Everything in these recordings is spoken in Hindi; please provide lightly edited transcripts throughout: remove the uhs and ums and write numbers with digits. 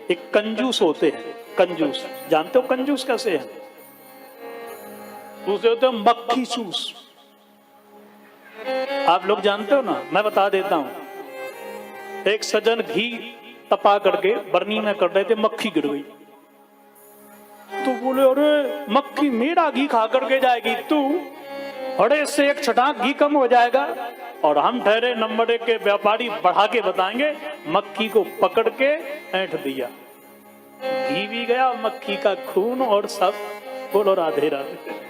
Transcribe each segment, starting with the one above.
एक कंजूस होते हैं, कंजूस, जानते हो कंजूस कैसे है? दूसरे होते हैं मक्खी चूस। आप लोग जानते हो ना, मैं बता देता हूं। एक सज्जन घी तपा करके बर्नी में कर रहे थे, मक्खी गिर गई। तो बोले अरे मक्खी मेरा घी खा करके जाएगी तू, अरे इससे एक छटाक घी कम हो जाएगा। और हम ठहरे नंबर 1 के व्यापारी बढ़ा के बताएंगे, मक्खी को पकड़ के ऐंठ दिया, घी भी गया, मक्खी का खून और सब। बोलो राधे राधे।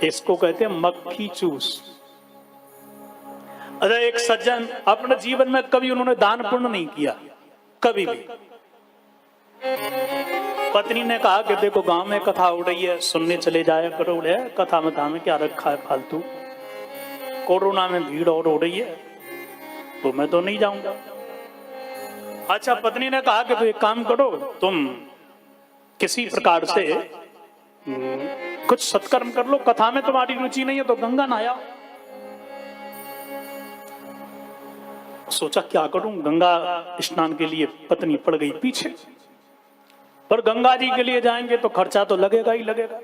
इसको कहते हैं मक्खी चूस। अरे एक सज्जन अपने जीवन में कभी उन्होंने दान पुण्य नहीं किया, कभी भी। पत्नी ने कहा कि देखो गांव में कथा हो रही है, सुनने चले जाया करो। बोले कथा मथा में क्या रखा है फालतू, कोरोना में भीड़ और हो रही है तो मैं तो नहीं जाऊंगा। अच्छा, पत्नी ने कहा कि तो एक काम करो, तुम किसी प्रकार से कुछ सत्कर्म कर लो, कथा में तुम्हारी रुचि नहीं है तो गंगा नहाया। सोचा क्या करूं, गंगा स्नान के लिए पत्नी पड़ गई पीछे, पर गंगा जी के लिए जाएंगे तो खर्चा तो लगेगा ही लगेगा।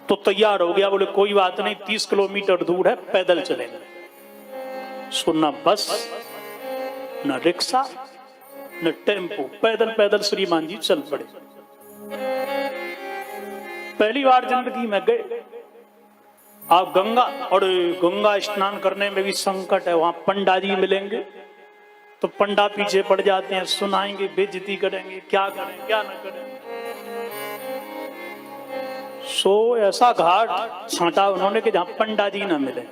तो तैयार हो गया, बोले कोई बात नहीं, 30 किलोमीटर दूर है, पैदल चलेंगे। सुनना, बस न रिक्शा न टेम्पो, पैदल पैदल श्रीमान जी चल पड़े। पहली बार जिंदगी में गए। आप गंगा, और गंगा स्नान करने में भी संकट है, वहां पंडा जी मिलेंगे तो पंडा पीछे पड़ जाते हैं, सुनाएंगे, बेइज्जती करेंगे, क्या करें क्या न करें। सो ऐसा घाट छांटा उन्होंने कि जहां पंडा जी ना मिले,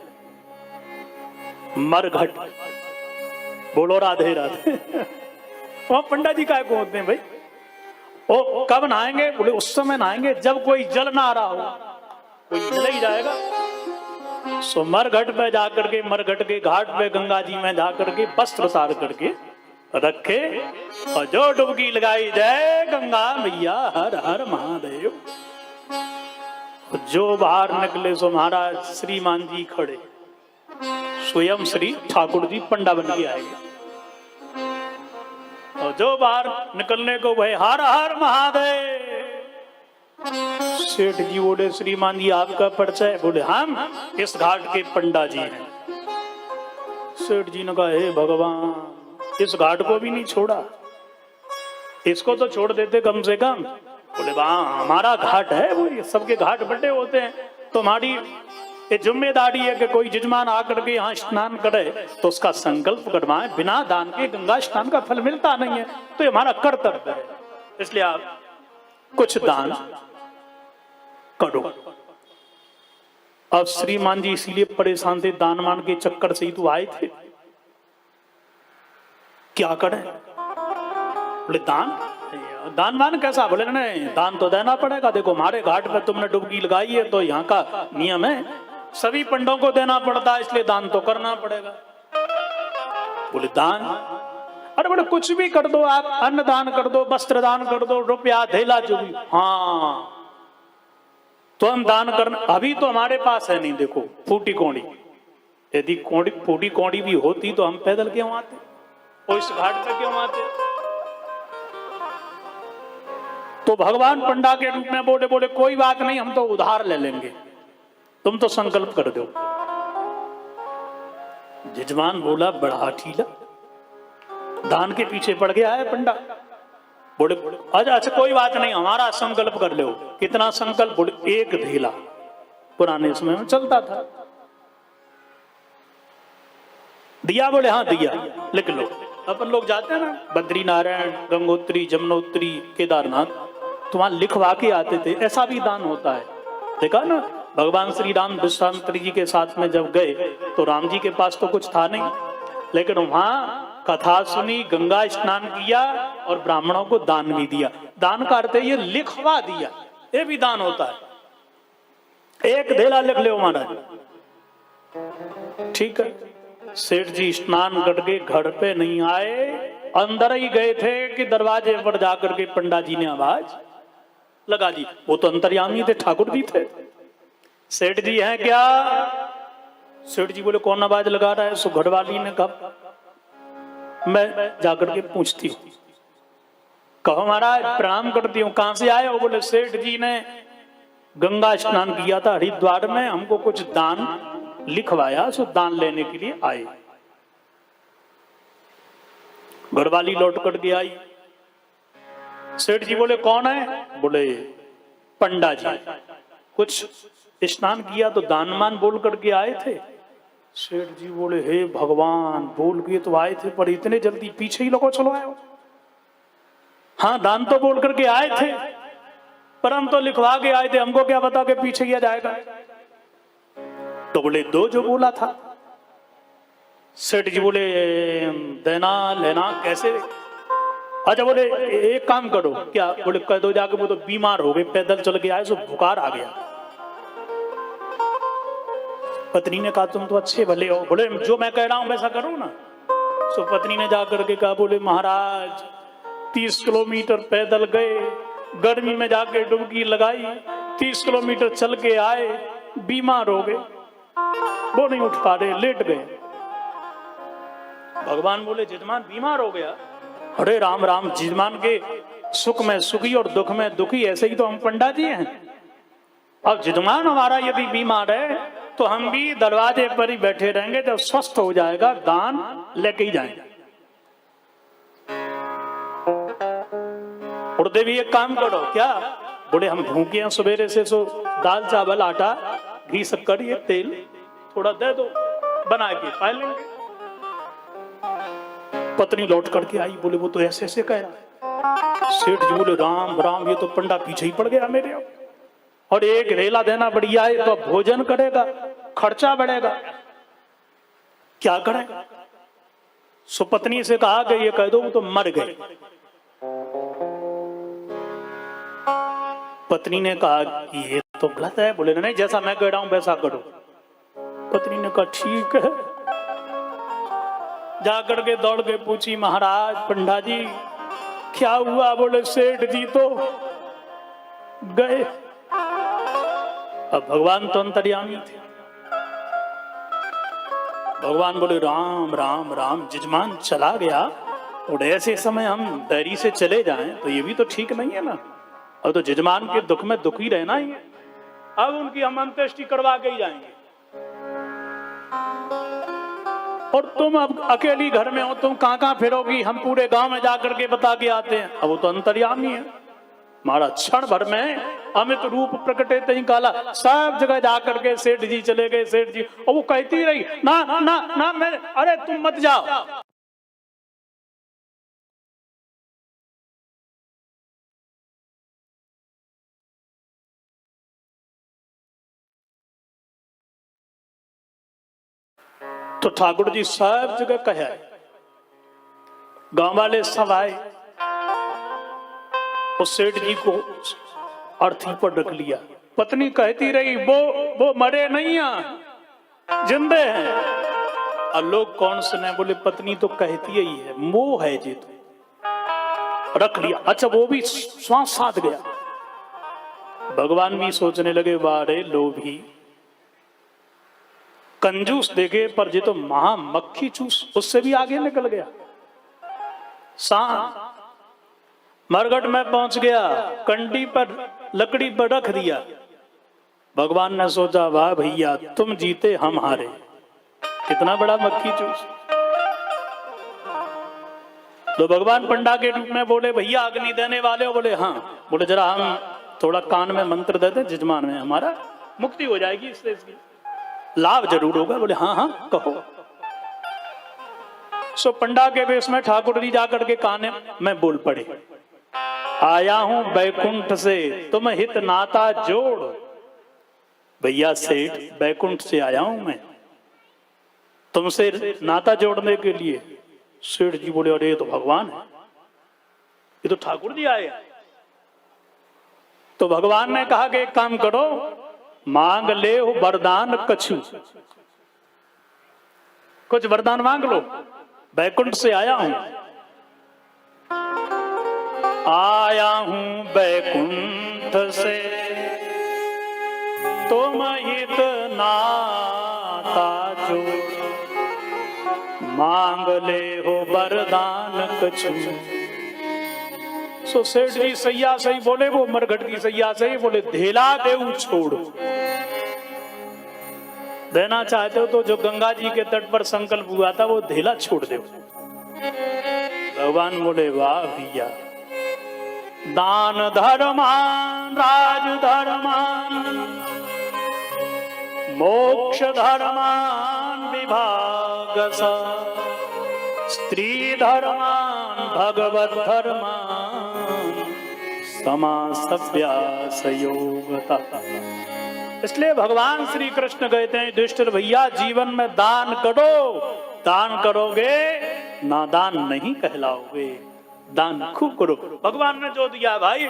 मरघट। बोलो राधे राधे। वहां पंडा जी काय को होते हैं भाई? ओ कब नहाएंगे? बोले उस समय नहाएंगे जब कोई जल ना आ रहा हो, कोई जल ही जाएगा। सो मरघट पे जाकर के, मरघट के घाट पे गंगा जी में जाकर के वस्त्र उतार करके रखे और जो डुबकी लगाई, जय गंगा मैया हर हर महादेव। जो बाहर निकले सो महाराज श्रीमान जी खड़े, स्वयं श्री ठाकुर जी पंडा बन के आएगा। और जो बाहर निकलने को वह हर हर महादेव। सेठ जी बोले श्रीमान जी आपका परिचय? बोले हम इस घाट के पंडा जी हैं। सेठ जी ने कहा हे भगवान, इस घाट को भी नहीं छोड़ा, इसको तो छोड़ देते कम से कम। बोले वाह, हमारा घाट है, वो सबके घाट बड़े होते हैं, तुम्हारी ये जिम्मेदारी है कि कोई जजमान आकर के यहाँ स्नान करे तो उसका संकल्प करवाए। बिना दान के गंगा स्नान का फल मिलता नहीं है, तो ये हमारा कर्तव्य है, इसलिए आप कुछ दान करो। अब श्रीमान जी इसीलिए परेशान थे, दान मान के चक्कर से ही तो आए थे। क्या करें? बोले दान, दान मान कैसा? बोले नहीं, दान तो देना पड़ेगा। देखो हमारे घाट पे तुमने डुबकी लगाई है तो यहाँ का नियम है, सभी पंडों को देना पड़ता है, इसलिए दान तो करना पड़ेगा। बोले दान? अरे बोले कुछ भी कर दो आप, अन्न दान कर दो, वस्त्र दान कर दो, रुपया धेला जो भी। हाँ तो हम दान करना, अभी तो हमारे पास है नहीं। देखो फूटी कौड़ी, यदि फूटी कौड़ी भी होती तो हम पैदल क्यों आते, और इस घाट पे क्यों आते? तो भगवान पंडा के रूप में बोले कोई बात नहीं, हम तो उधार ले लेंगे, तुम तो संकल्प कर दो। जजमान बोला बड़ा हठीला, दान के पीछे पड़ गया है पंडा। बोले अच्छा कोई बात नहीं, हमारा संकल्प कर लो। कितना संकल्प? बोले 1 धेला, पुराने समय में चलता था। दिया? बोले हाँ दिया, लिख लो। अपन लोग जाते हैं ना बद्री नारायण, गंगोत्री, जमुनोत्री, केदारनाथ, तो वहां लिखवा के आते थे। ऐसा भी दान होता है, देखा ना? भगवान श्री राम विश्वामित्र जी के साथ में जब गए तो राम जी के पास तो कुछ था नहीं, लेकिन वहां कथा सुनी, गंगा स्नान किया और ब्राह्मणों को दान भी दिया। दान का अर्थ ये लिखवा दिया, ये भी दान होता है। 1 धेला लिख लो महाराज, ठीक है। सेठ जी स्नान करके घर पे नहीं आए, अंदर ही गए थे कि दरवाजे पर जाकर के पंडा जी ने आवाज लगा दी। वो तो अंतर्यामी थे, ठाकुर जी थे। सेठ जी हैं क्या? सेठ जी बोले कौन आवाज लगा रहा है? सो घरवाली ने कहा मैं जाकर के पूछती हूँ। कहो महाराज प्रणाम करती हूँ, कहां से आए हो? बोले सेठ जी ने गंगा स्नान किया था हरिद्वार में, हमको कुछ दान लिखवाया, सो दान लेने के लिए आए। घरवाली लौट करके आई। सेठ जी बोले कौन है? बोले पंडा जी, कुछ स्नान किया तो दान मान बोल करके आए थे। सेठ जी बोले हे भगवान, बोल के तो आए थे पर इतने जल्दी पीछे ही लोगों चलो आए हो। हाँ दान तो बोल करके आए थे पर हम तो लिखवा के आए थे, हमको क्या बता के पीछे किया जाएगा। तो बोले दो जो बोला था। सेठ जी बोले देना लेना कैसे? अच्छा बोले एक काम करो। क्या? बोले कह दो जाके, वो तो बीमार हो गए, पैदल चल के आए, सो बुखार आ गया। पत्नी ने कहा तुम तो अच्छे भले हो। बोले जो मैं कह रहा हूं वैसा करो ना। सो पत्नी ने जाकर के कहा, बोले महाराज 30 किलोमीटर पैदल गए, गर्मी में जाके डुबकी लगाई, 30 किलोमीटर चल के आए, बीमार हो गए, वो नहीं उठ पा रहे, लेट गए। भगवान बोले जजमान बीमार हो गया? अरे राम राम, जजमान के सुख में सुखी और दुख में दुखी, ऐसे ही तो हम पंडा जी हैं। अब जजमान हमारा यदि बीमार है तो हम भी दरवाजे पर ही बैठे रहेंगे, जब स्वस्थ हो जाएगा दान लेके ही जाएंगे। उड़ते भी एक काम करो। क्या? बोले हम भूखे हैं सवेरे से, सो दाल चावल आटा घी शक्कर ये तेल थोड़ा दे दो, बना के पा लेंगे। पत्नी लौट करके आई। बोले वो तो ऐसे ऐसे कह रहा। सेठ जी बोले राम राम, ये तो पंडा पीछे ही पड़ गया मेरे। और एक रेला देना बढ़िया है तो भोजन करेगा, खर्चा बढ़ेगा, क्या करेगा? सो पत्नी से कहा कि ये कह दो वो तो मर गए। पत्नी ने कहा कि ये तो गलत है। बोले नहीं, जैसा मैं कह रहा हूं वैसा करो। पत्नी ने कहा ठीक है। जाकर के दौड़ के पूछी महाराज पंडा जी क्या हुआ? बोले सेठ जी तो गए। अब भगवान तो अंतर्यामी थे। भगवान बोले राम राम राम, जजमान चला गया और ऐसे समय हम देरी से चले जाएं तो ये भी तो ठीक नहीं है ना। अब तो जजमान के दुख में दुखी रहना ही है। अब उनकी हम अंत्येष्टि करवा के ही जाएंगे और तुम अब अकेली घर में हो, तुम कहां फिरोगी? हम पूरे गांव में जाकर के बता के आते हैं। अब वो तो अंतर्यामी है। हमारा क्षण भर में अमित रूप प्रकटे तई काला, सब जगह जाकर के सेठ जी चले गए। सेठ जी और वो कहती रही ना ना ना ना, मैं अरे तुम मत जाओ। तो ठाकुर जी सब जगह कहे, गांव वाले सब आए, उस सेठ जी को अर्थी पर रख लिया। पत्नी कहती रही वो मरे नहीं हैं, जिंदे हैं। और लोग कौन सुने? बोले पत्नी तो कहती ही है, मोह है जी, तो रख लिया। अच्छा वो भी श्वास साध गया। भगवान भी सोचने लगे बारे लोभी कंजूस देखे, पर ये तो महा मक्खी चूस, उससे भी आगे निकल गया। सांप मरघट में पहुंच गया, कंडी पर लकड़ी पर रख दिया। भगवान ने सोचा वाह भैया तुम जीते हम हारे, कितना बड़ा मक्खी चूस। तो भगवान पंडा के रूप में बोले भैया अग्नि देने वाले हो? बोले हाँ। बोले जरा हम थोड़ा कान में मंत्र देते जजमान में, हमारा मुक्ति हो जाएगी, इससे लाभ जरूर होगा। बोले हाँ हाँ कहो। सो पंडा के वेश में ठाकुर जी जाकर के काने में बोल पड़े, आया हूं बैकुंठ से तुम हित नाता जोड़। भैया सेठ बैकुंठ से आया हूं मैं तुमसे नाता जोड़ने के लिए। सेठ जी बोले अरे ये तो भगवान है, ये तो ठाकुर जी आए। तो भगवान ने कहा कि एक काम करो, मांग ले हो वरदान कछु, कुछ वरदान मांग लो, बैकुंठ से आया हूं। आया हूं बैकुंठ से तुम हित नाता जोड़, मांग ले हो वरदान कछु। सो सेठ जी सैया सही बोले, वो मरघट की सैया सही बोले, धेला देऊ छोड़। देना चाहते हो तो जो गंगा जी के तट पर संकल्प हुआ था वो धेला छोड़ दो। भगवान बोले वाह भैया, दान धर्मान राज धर्मान मोक्ष धर्मान विभाग सा, स्त्री धर्मान भगवत धर्मान समासव्यास योगता। इसलिए भगवान श्री कृष्ण कहते हैं युधिष्ठिर भैया जीवन में दान करो, दान करोगे नादान नहीं कहलाओगे, दान खूब करो। भगवान ने जो दिया भाई,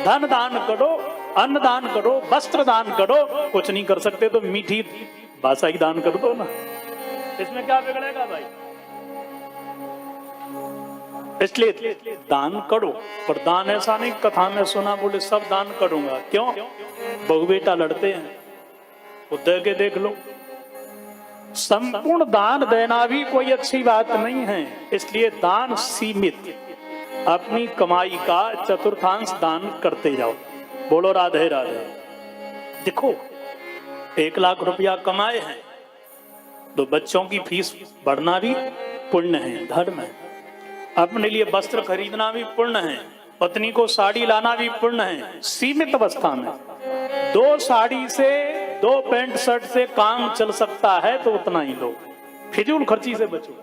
धन दान करो, अन्न दान करो, वस्त्र दान करो, कुछ नहीं कर सकते तो मीठी भाषा ही दान कर दो ना, इसमें क्या बिगड़ेगा भाई। इसलिए दान करो, पर दान ऐसा नहीं कथा में सुना बोले सब दान करूंगा, क्यों? बहू बेटा लड़ते हैं, वो दे के देख लो। संपूर्ण दान देना भी कोई अच्छी बात नहीं है, इसलिए दान सीमित, अपनी कमाई का चतुर्थांश दान करते जाओ। बोलो राधे राधे। देखो 1 लाख रुपया कमाए हैं तो बच्चों की फीस भरना भी पुण्य है, धर्म है। अपने लिए वस्त्र खरीदना भी पुण्य है, पत्नी को साड़ी लाना भी पुण्य है। सीमित अवस्था में 2 साड़ी से 2 पैंट शर्ट से काम चल सकता है तो उतना ही लो, फिजूल खर्ची से बचो।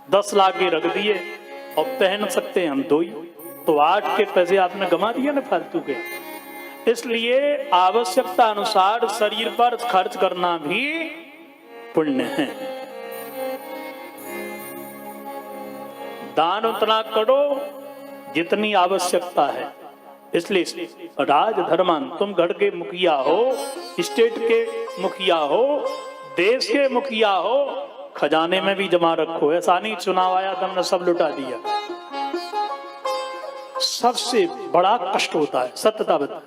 10 लाख के रख दिए और पहन सकते हैं हम 2 ही, तो 8 के पैसे आपने गमा दिए ना फालतू के। इसलिए आवश्यकता अनुसार शरीर पर खर्च करना भी पुण्य है। दान उतना करो जितनी आवश्यकता है। इसलिए राज धर्मान, तुम घर के मुखिया हो, स्टेट के मुखिया हो, देश के मुखिया हो, खजाने में भी जमा रखो। ऐसा नहीं चुनाव आया तुमने सब लुटा दिया। सबसे बड़ा कष्ट होता है, सत्यता बता,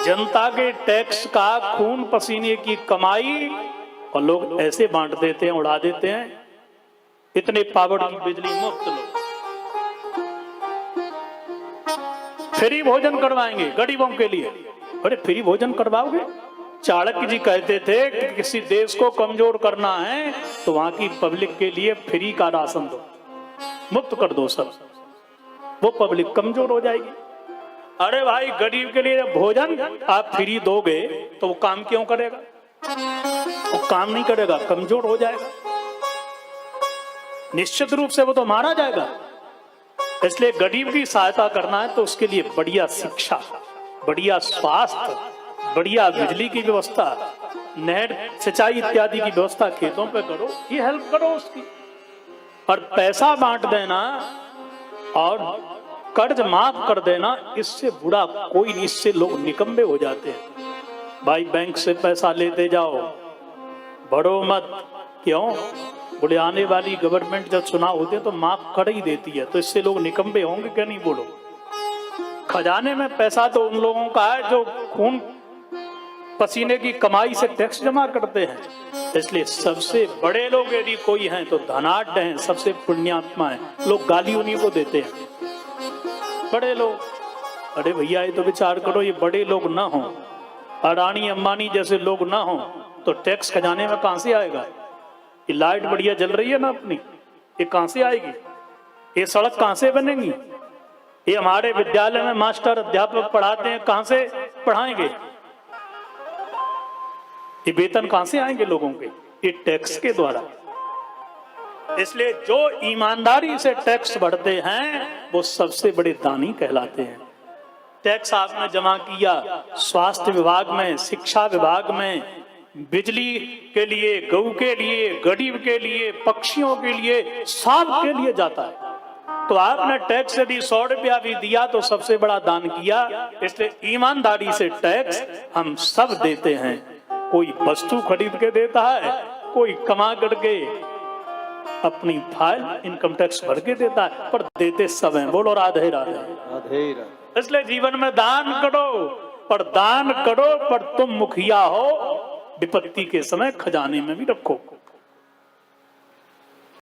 जनता के टैक्स का खून पसीने की कमाई, और लोग ऐसे बांट देते हैं, उड़ा देते हैं। इतने पावर की बिजली मुफ्त लो, फ्री भोजन करवाएंगे गरीबों के लिए। अरे फ्री भोजन करवाओगे? चाणक्य जी कहते थे कि किसी देश को कमजोर करना है तो वहां की पब्लिक के लिए फ्री का राशन दो, मुफ्त कर दो सब, वो पब्लिक कमजोर हो जाएगी। अरे भाई गरीब के लिए भोजन आप फ्री दोगे तो वो काम क्यों करेगा? वो काम नहीं करेगा, कमजोर हो जाएगा, निश्चित रूप से वो तो मारा जाएगा। इसलिए गरीब की सहायता करना है तो उसके लिए बढ़िया शिक्षा, बढ़िया स्वास्थ्य, बढ़िया बिजली की व्यवस्था, नहर सिंचाई इत्यादि की व्यवस्था खेतों पे करो, ये हेल्प करो उसकी। और पैसा बांट देना और कर्ज माफ कर देना, इससे बुरा कोई नहीं। इससे लोग निकम्मे हो जाते हैं। भाई बैंक से पैसा लेते जाओ, भरो मत, क्यों? बोले आने वाली गवर्नमेंट जब चुनाव होते हैं तो माफ कर ही देती है, तो इससे लोग निकम्मे होंगे क्या? नहीं बोलो। खजाने में पैसा तो उन लोगों का है जो खून पसीने की कमाई से टैक्स जमा करते हैं। इसलिए सबसे बड़े लोग यदि कोई हैं तो धनाढ्य हैं, सबसे पुण्यात्मा हैं। लोग गाली उन्हीं को देते हैं, बड़े लोग। अरे भैया ये तो विचार करो, ये बड़े लोग ना हो, अडानी अंबानी जैसे लोग ना हो तो टैक्स खजाने में कहां से आएगा? ये लाइट बढ़िया जल रही है ना अपनी, ये कहां से आएगी? ये सड़क कहां से बनेगी? ये हमारे विद्यालय में मास्टर अध्यापक पढ़ाते हैं, कहां से पढ़ाएंगे? ये वेतन कहां से आएंगे लोगों के? ये टैक्स के द्वारा। इसलिए जो ईमानदारी से टैक्स भरते हैं वो सबसे बड़े दानी कहलाते हैं। टैक्स आपने जमा किया, स्वास्थ्य विभाग में, शिक्षा विभाग में, बिजली के लिए, गऊ के लिए, गरीब के लिए, पक्षियों के लिए, सांप के लिए जाता है। तो आपने टैक्स यदि 100 रुपया भी दिया तो सबसे बड़ा दान किया। इसलिए ईमानदारी से टैक्स हम सब देते हैं। कोई वस्तु खरीद के देता है, कोई कमा करके अपनी फाइल इनकम टैक्स भर के देता है, पर देते सब हैं। बोलो राधे राधे राधे राधे। इसलिए जीवन में दान करो, पर दान करो पर तुम मुखिया हो, विपत्ति के समय खजाने में भी रखो।